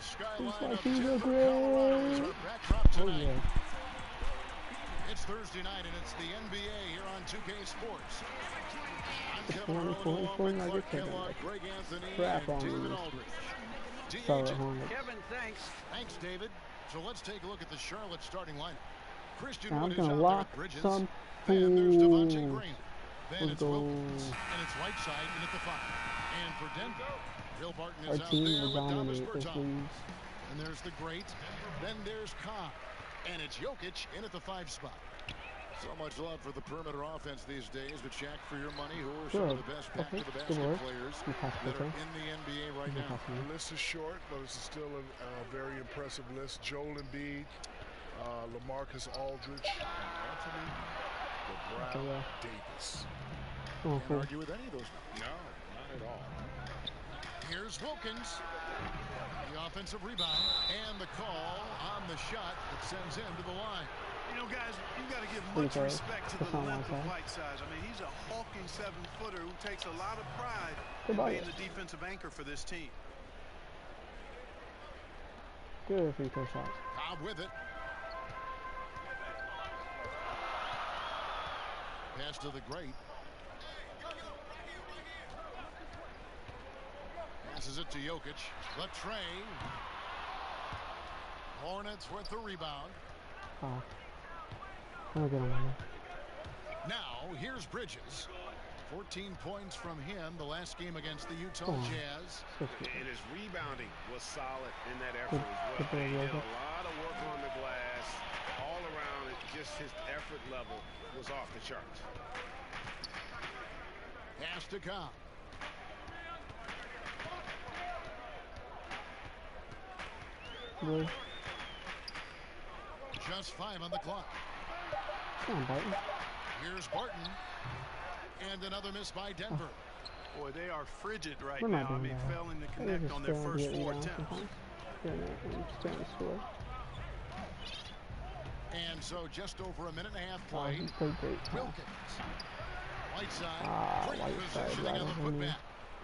skyline of Denver, Colorado is our backdrop tonight. It's Thursday night, and it's the NBA here on 2K Sports. I'm Kevin Harlan, along with Clark Kellogg, Greg Anthony, and David Aldridge. Kevin, thanks. Thanks, David. So let's take a look at the Charlotte starting lineup. Christian Wood is out there at Bridges. Then there's Devontae Graham. Then it's Wilkins, and it's Whiteside in at the 5. And for Denver, Bill Barton is out there with Davis Bertans. And there's the great. Then there's Khan. And it's Jokic in at the 5 spot. So much love for the perimeter offense these days. But Shaq, for your money, who are some of the best back-to-the-basket players that are in the NBA right now? The list is short, but it's still a very impressive list. Joel Embiid, LaMarcus Aldridge, Anthony LeBron Davis. Can't argue with any of those. No, not at all. Here's Wilkins. The offensive rebound and the call on the shot that sends him to the line. You know, guys, you've got to give much respect to the length of Whiteside. I mean, he's a hulking 7-footer who takes a lot of pride in being the defensive anchor for this team. Good free throw shots. Cobb with it. Pass to the great. Passes it to Jokic. The train. Hornets with the rebound. Now, here's Bridges. 14 points from him the last game against the Utah Jazz. And his rebounding was solid in that effort as well. He did a lot of work on the glass. All around, just his effort level was off the charts. Pass to Cobb. Just 5 on the clock. Come on, Barton. Here's Barton. And another miss by Denver. Boy, they are frigid right now. I mean, failing to connect on their first 4 attempts. And so just over a minute and a half played. Wilkins. Whiteside. Great positioning on the putback.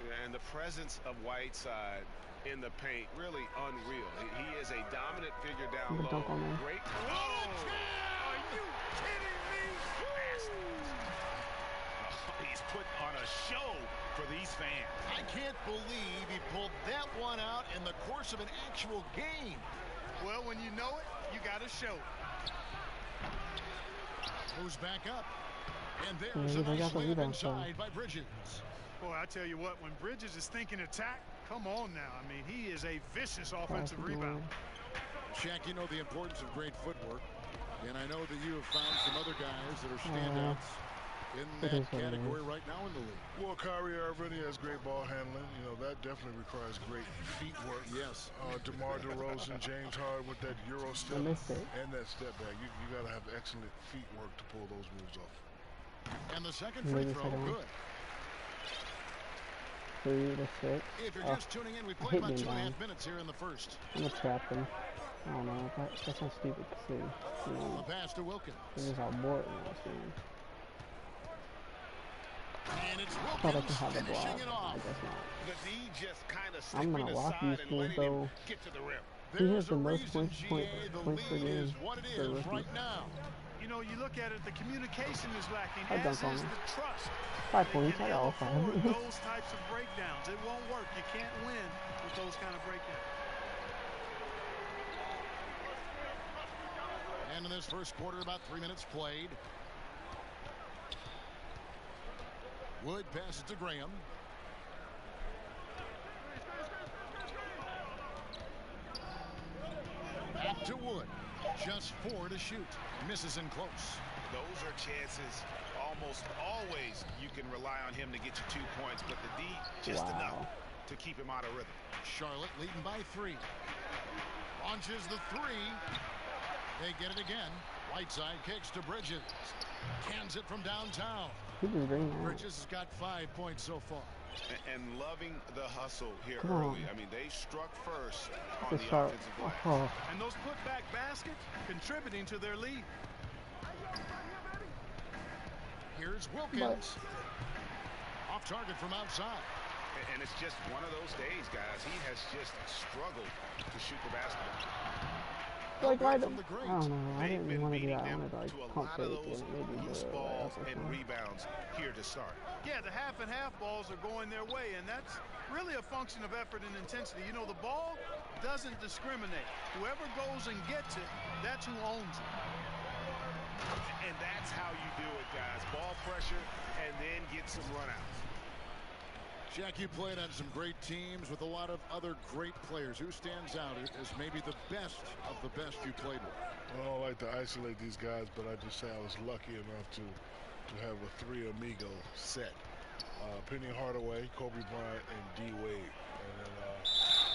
Yeah, and the presence of Whiteside in the paint, really unreal. He is a dominant figure down low. Great. Oh, are you kidding me? He's put on a show for these fans. I can't believe he pulled that one out in the course of an actual game. Well, when you know it, you got to show it. Moves back up. And there's a nice layup inside by Bridges. Boy, I tell you what, when Bridges is thinking attack, come on now. I mean, he is a vicious offensive rebounder. Shaq, you know the importance of great footwork. And I know that you have found some other guys that are standouts in that category right now in the league. Well, Kyrie Irving, he has great ball handling. You know, that definitely requires great feet work. Yes. DeMar DeRozan, James Harden with that Euro step and that step back. You got to have excellent feet work to pull those moves off. And the second free throw, good. 3 to 6. If you're just tuning in, we played about 2.5 minutes here in the first. I'm gonna trap him. I don't know. That's so stupid to see. You know, the pass to Wilkins. This is how bored I was seeing. And it's Wilkins finishing it off. I guess not. The D just kind of I'm gonna lock these fools though. Get to the rim. He has the most points per game. Is what it is right now. You know, you look at it, the communication is lacking, as is the trust. 5 points, I got all 5. Those types of breakdowns, it won't work. You can't win with those kind of breakdowns. And in this first quarter, about 3 minutes played. Wood passes to Graham. Back to Wood. Just 4 to shoot. Misses in close. Those are chances almost always you can rely on him to get you 2 points, but the D just enough to keep him out of rhythm. Charlotte leading by 3. Launches the 3. They get it again. Whiteside kicks to Bridges. Cans it from downtown. Bridges has got 5 points so far. And loving the hustle here early. I mean, they struck first on the offensive glass. And those putback baskets contributing to their lead. Here's Wilkins. Off target from outside. And it's just one of those days, guys. He has just struggled to shoot the basketball. Like, why from the I don't know. I didn't want to do that. I wanted to, like, to a pump lot fake of those and maybe loose the balls layup or and something. rebounds here to start. Yeah, the half and half balls are going their way, and that's really a function of effort and intensity. You know, the ball doesn't discriminate. Whoever goes and gets it, that's who owns it. And that's how you do it, guys. Ball pressure and then get some runouts. Jack, you played on some great teams with a lot of other great players. Who stands out as maybe the best of the best you played with? I don't like to isolate these guys, but I just say I was lucky enough to have a three amigo set. Penny Hardaway, Kobe Bryant, and D. Wade. And then,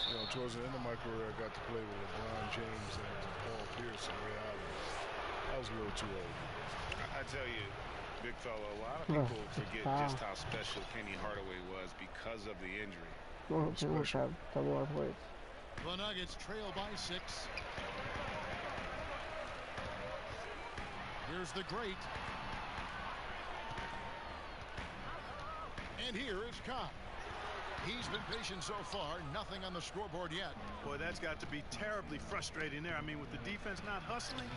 you know, towards the end of my career, I got to play with LeBron James and Paul Pierce and Ray Allen. I was a little too old. I tell you, big fella, a lot of people forget just how special Penny Hardaway was because of the injury. Well, they won't have double our points. The Nuggets trail by 6. Here's the great. And here is Cobb. He's been patient so far. Nothing on the scoreboard yet. Boy, that's got to be terribly frustrating there. I mean, with the defense not hustling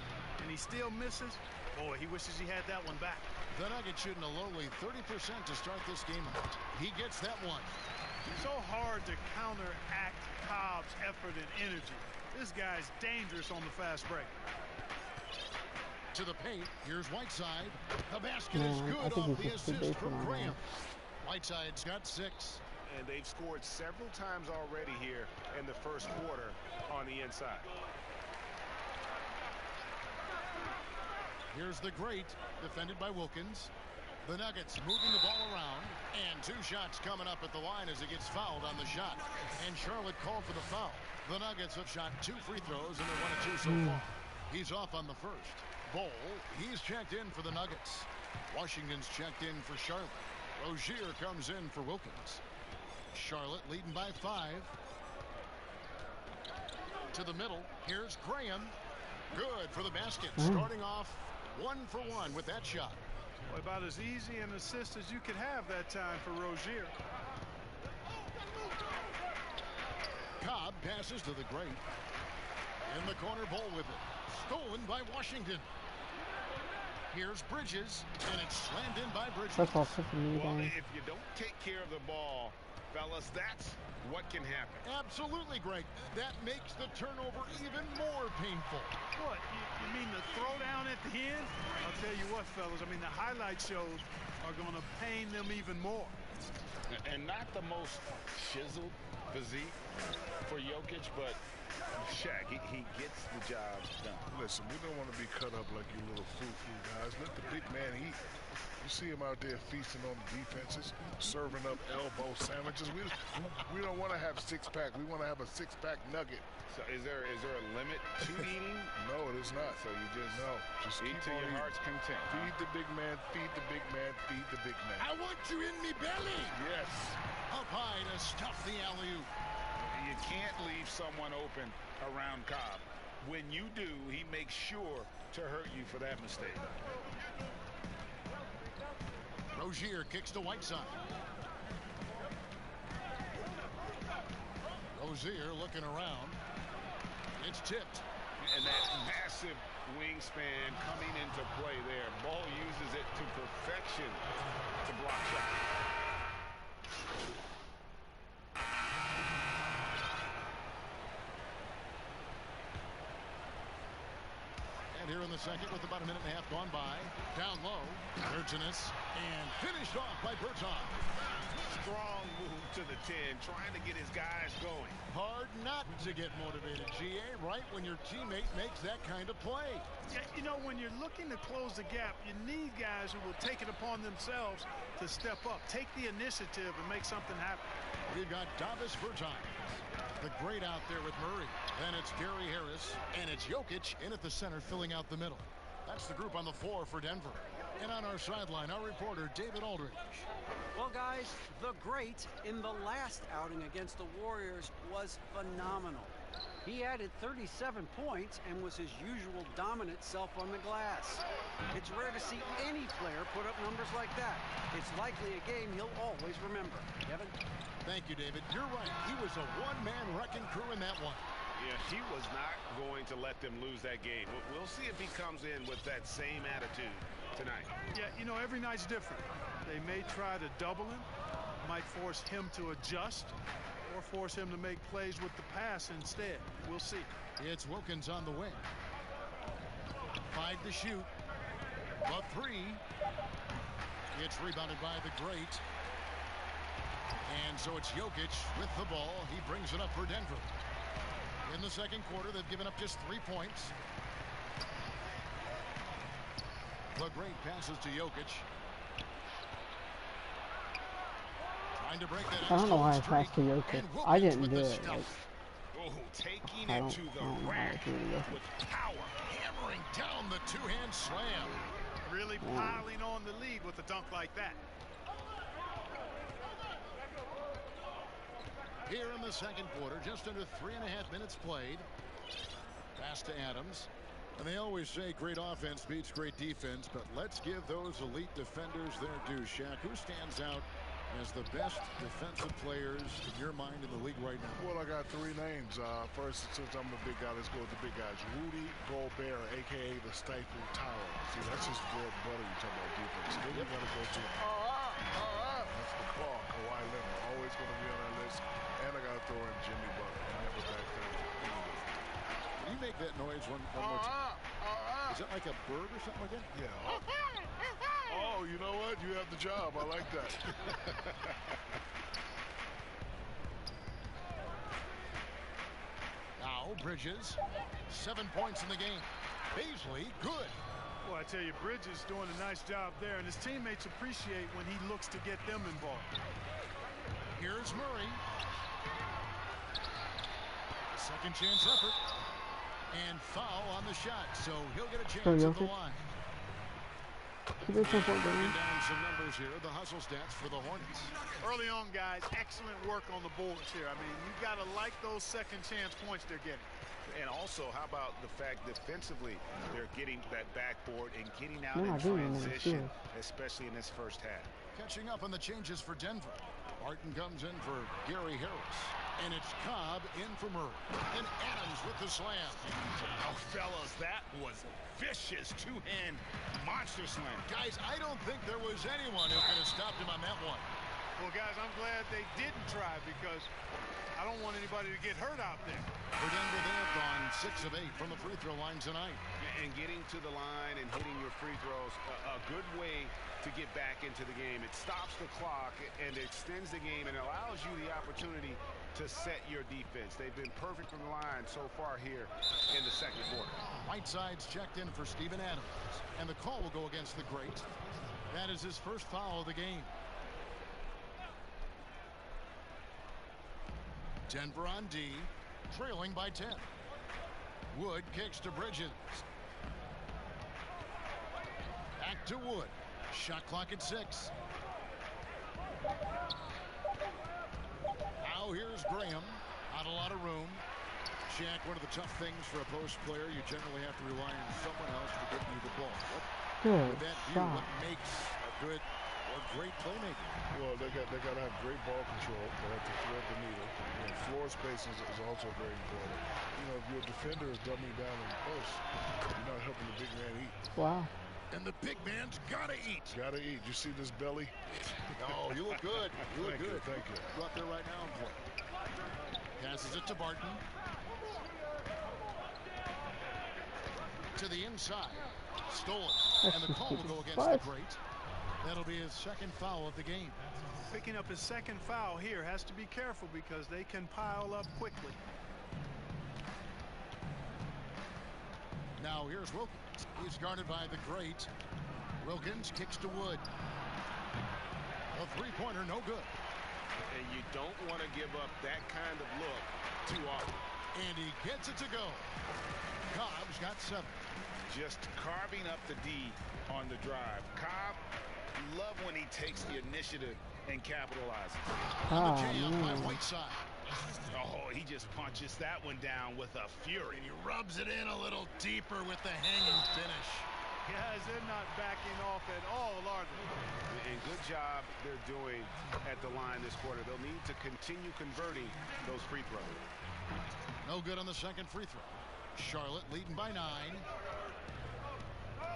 and he still misses, boy, he wishes he had that one back. The Nuggets shooting a lowly 30% to start this game out. He gets that one. So hard to counteract Cobb's effort and energy. This guy's dangerous on the fast break. To the paint. Here's Whiteside. The basket is good off the assist from Graham. Whiteside's got 6. And they've scored several times already here in the first quarter on the inside. Here's the great, defended by Wilkins. The Nuggets moving the ball around, and 2 shots coming up at the line as he gets fouled on the shot. And Charlotte called for the foul. The Nuggets have shot 2 free throws, and they're 1 of 2 so far. He's off on the first. Bol, he's checked in for the Nuggets. Washington's checked in for Charlotte. Rozier comes in for Wilkins. Charlotte leading by 5. To the middle. Here's Graham. Good for the basket. Starting off 1 for 1 with that shot. Well, about as easy an assist as you could have that time for Rozier. Cobb passes to the great. In the corner, Bol with it. Stolen by Washington. Here's Bridges, and it's slammed in by Bridges. Well, if you don't take care of the ball, fellas, that's what can happen. Absolutely, Greg. That makes the turnover even more painful. What? You mean the throwdown at the end? I'll tell you what, fellas. I mean, the highlight shows are going to pain them even more. And not the most chiseled physique for Jokic, but Shaq, he gets the job done. Listen, we don't want to be cut up like you little foo-foo guys. Let the big man eat. You see him out there feasting on the defenses, serving up elbow sandwiches. We don't want to have six-pack. We want to have a six-pack nugget. So is there a limit to eating? No, it is not. So you just eat eat to your heart's content. Feed the big man, feed the big man, feed the big man. I want you in me belly. Yes. Up high to stuff the alley-oop. You can't leave someone open around Cobb. When you do, he makes sure to hurt you for that mistake. Rozier kicks to Whiteside. Rozier looking around. It's tipped. And that massive wingspan coming into play there. Ball uses it to perfection to block shot. And here in the second with about a minute and a half gone by. Down low. Bergenis. And finished off by Berton. Strong move to the 10, trying to get his guys going. Hard not to get motivated, GA, right when your teammate makes that kind of play. Yeah, you know, when you're looking to close the gap, you need guys who will take it upon themselves to step up, take the initiative, and make something happen. We've got Davis Bertans, the great out there with Murray. Then it's Gary Harris, and it's Jokic in at the center, filling out the middle. That's the group on the floor for Denver. And on our sideline, our reporter, David Aldridge. Well, guys, the great in the last outing against the Warriors was phenomenal. He added 37 points and was his usual dominant self on the glass. It's rare to see any player put up numbers like that. It's likely a game he'll always remember. Kevin? Thank you, David. You're right. He was a one-man wrecking crew in that one. Yeah, he was not going to let them lose that game. We'll see if he comes in with that same attitude tonight. Yeah, you know, every night's different. They may try to double him, might force him to adjust, or force him to make plays with the pass instead. We'll see. It's Wilkins on the wing. 5 to shoot. A 3. It's rebounded by the great. And so it's Jokic with the ball. He brings it up for Denver. In the second quarter, they've given up just 3 points. The great passes to Jokic. Trying to break that. I don't know why I passed to Jokic. I didn't do it. Like, oh, taking it to the rack with power. Hammering down the two-hand slam. Really piling on the lead with a dunk like that. Here in the second quarter, just under 3.5 minutes played. Pass to Adams. And they always say great offense beats great defense, but let's give those elite defenders their due. Shaq, who stands out as the best defensive players in your mind in the league right now? Well, I got 3 names. First, since I'm the big guy, let's go with the big guys. Rudy Gobert, a.k.a. the Stifle Tower. See, that's just bread and butter you talk about defense. Then you got to go to that's the claw, Kawhi Leonard. Always going to be on that list. And I got to throw in Jimmy Butler. Never back there. Can you make that noise one more time? Is that like a bird or something like that? Yeah. Oh, you know what? You have the job. I like that. Now Bridges, 7 points in the game. Beasley, good. Well, I tell you, Bridges doing a nice job there, and his teammates appreciate when he looks to get them involved. Here's Murray. Second chance effort. And foul on the shot, so he'll get a chance at the line. Down some numbers here, the hustle stats for the Hornets. Early on, guys, excellent work on the boards here. I mean, you got to like those second chance points they're getting. And also, how about the fact defensively they're getting that backboard and getting out in transition, especially in this first half. Catching up on the changes for Denver. Martin comes in for Gary Harris. And it's Cobb in for Murray. And Adams with the slam. Oh, fellas, that was vicious two-hand monster slam. Guys, I don't think there was anyone who could have stopped him on that one. Well, guys, I'm glad they didn't try because I don't want anybody to get hurt out there. For Denver, they have gone 6 of 8 from the free throw line tonight. And getting to the line and hitting your free throws, a good way to get back into the game. It stops the clock and extends the game and allows you the opportunity to set your defense. They've been perfect from the line so far here in the second quarter. Whiteside's checked in for Steven Adams. And the call will go against the great. That is his first foul of the game. Denver on D, trailing by 10. Wood kicks to Bridges. Back to Wood. Shot clock at 6. Now here's Graham. Not a lot of room. Shaq, one of the tough things for a post player, you generally have to rely on someone else to get you the ball. What makes a good or great playmaker? Well, they got to have great ball control. They have to thread the needle. And floor spacing is also very important. You know, if your defender is dumbing down in post, you're not helping the big man eat. Wow. And the big man's gotta eat. Gotta eat. You see this belly? No, you look good. You look good. Thank you. Go out there right now and play. Passes it to Barton. To the inside. Stolen. And the call will go against the great. That'll be his second foul of the game. Picking up his second foul here, has to be careful because they can pile up quickly. Now here's Wilkins. He's guarded by the great. Wilkins kicks to Wood. A three-pointer, no good. And you don't want to give up that kind of look too often. And he gets it to go. Cobb's got 7. Just carving up the D on the drive. Cobb, love when he takes the initiative and capitalizes. On the jam by Whiteside. Oh, he just punches that one down with a fury. And he rubs it in a little deeper with the hanging finish. Guys, they're not backing off at all, are they? And good job they're doing at the line this quarter. They'll need to continue converting those free throws. No good on the second free throw. Charlotte leading by 9.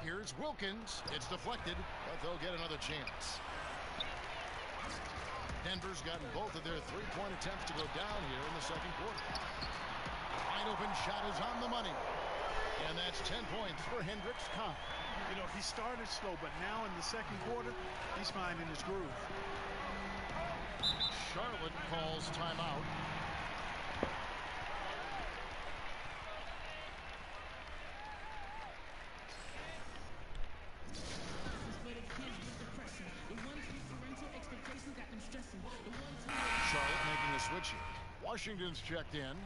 Here's Wilkins. It's deflected, but they'll get another chance. Denver's gotten both of their three-point attempts to go down here in the second quarter. Wide open shot is on the money. And that's 10 points for Hendricks Cobb. You know, he started slow, but now in the second quarter, he's finding his groove. Charlotte calls timeout. Charlotte making a switch here. Washington's checked in.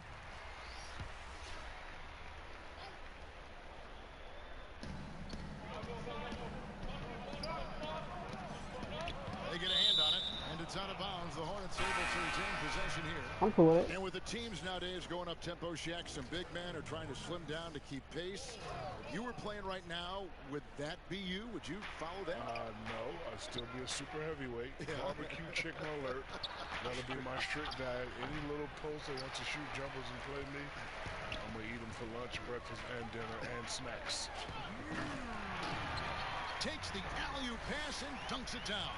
They get a hand on it, and it's out of bounds. The Hornets able to retain possession here. I'm cool with it. And with the teams nowadays going up tempo, Shaq, some big men are trying to slim down to keep pace. If you were playing right now, would that be you? Would you follow that? No, I'd still be a super heavyweight. Yeah. Barbecue chicken alert. That'll be my strict diet. Any little post that wants to shoot jumpers and play me, I'm going to eat them for lunch, breakfast, and dinner, and snacks. Takes the alley-oop pass and dunks it down.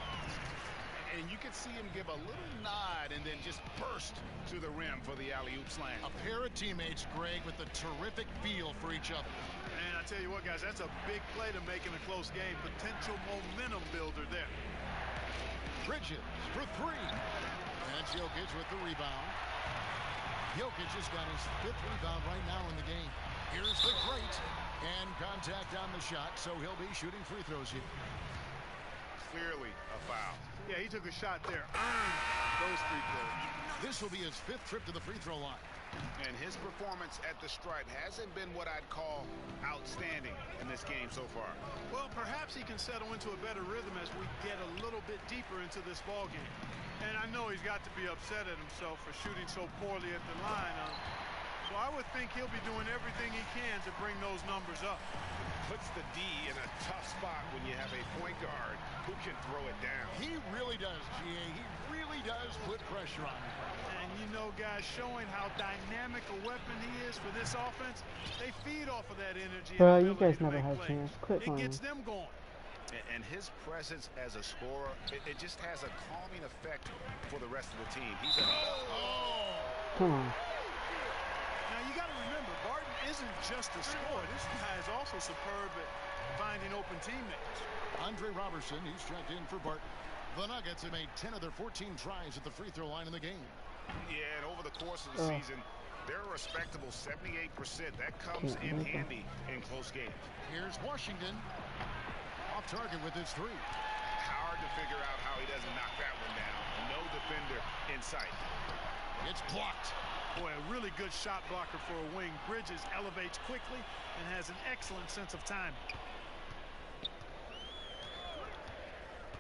And you can see him give a little nod and then just burst to the rim for the alley-oop slam. A pair of teammates, Greg, with a terrific feel for each other. And I tell you what, guys, that's a big play to make in a close game. Potential momentum builder there. Bridges for 3. That's Jokic with the rebound. Jokic just got his 5th rebound right now in the game. Here's the great. And contact on the shot, so he'll be shooting free throws here. Clearly a foul. Yeah, he took a shot there. Earned those free throws. This will be his 5th trip to the free throw line. And his performance at the stripe hasn't been what I'd call outstanding in this game so far. Well, perhaps he can settle into a better rhythm as we get a little bit deeper into this ball game. And I know he's got to be upset at himself for shooting so poorly at the line. So I would think he'll be doing everything he can to bring those numbers up. Puts the D in a tough spot when you have a point guard who can throw it down. He really does, G.A. He really does put pressure on him. And you know, guys, showing how dynamic a weapon he is for this offense, they feed off of that energy. Bro, you guys never had a chance. Quit It playing. gets them going. And his presence as a scorer, it just has a calming effect for the rest of the team. He's a... Come on. Now, you got to remember, Barton isn't just a scorer. This guy is also superb at finding open teammates. Andre Robertson, he's checked in for Barton. The Nuggets have made 10 of their 14 tries at the free throw line in the game. Yeah, and over the course of the season, they're a respectable 78%. That comes in handy in close games. Here's Washington. Off target with his 3. Hard to figure out how he doesn't knock that one down. No defender in sight. It's blocked. Boy, a really good shot blocker for a wing. Bridges elevates quickly and has an excellent sense of timing.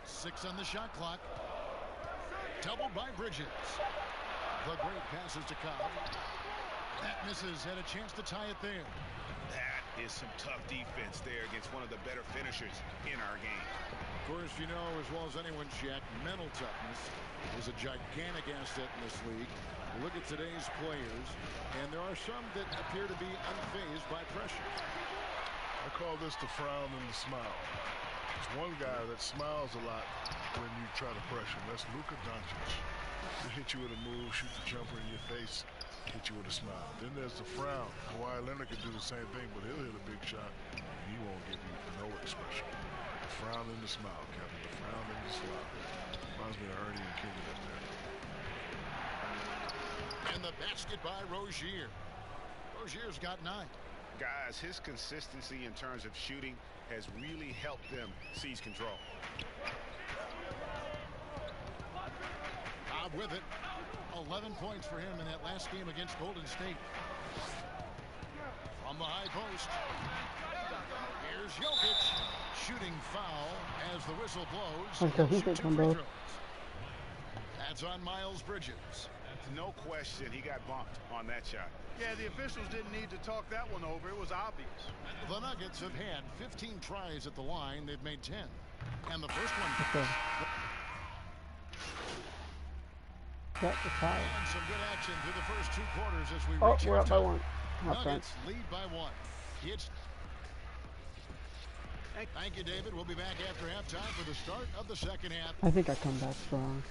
6 on the shot clock. Doubled by Bridges. The great passes to Cobb. That misses. Had a chance to tie it there. That is some tough defense there against one of the better finishers in our game. Of course, you know as well as anyone, Shaq, mental toughness is a gigantic asset in this league. Look at today's players, and there are some that appear to be unfazed by pressure. I call this the frown and the smile. There's one guy that smiles a lot when you try to pressure him. That's Luka Doncic. He'll hit you with a move, shoot the jumper in your face, hit you with a smile. Then there's the frown. Kawhi Leonard can do the same thing, but he'll hit a big shot, and he won't give you no expression. The frown and the smile, Kevin. The frown and the smile. Reminds me of Ernie and King up there. And the basket by Rozier. Rozier's got 9. Guys, his consistency in terms of shooting has really helped them seize control. Cobb with it. 11 points for him in that last game against Golden State. From the high post. Here's Jokic. Shooting foul as the whistle blows. Until he hits them both. That's on Miles Bridges. no question he got bumped on that shot. Yeah, the officials didn't need to talk that one over. It was obvious. The Nuggets have had 15 tries at the line. They've made 10. And the first one. Okay. Got the fire. And some good action through the first 2 quarters as we Oh, reach we're up by halftime. 1. Nuggets lead by 1. Thank you, David. We'll be back after halftime for the start of the second half. I think I come back strong.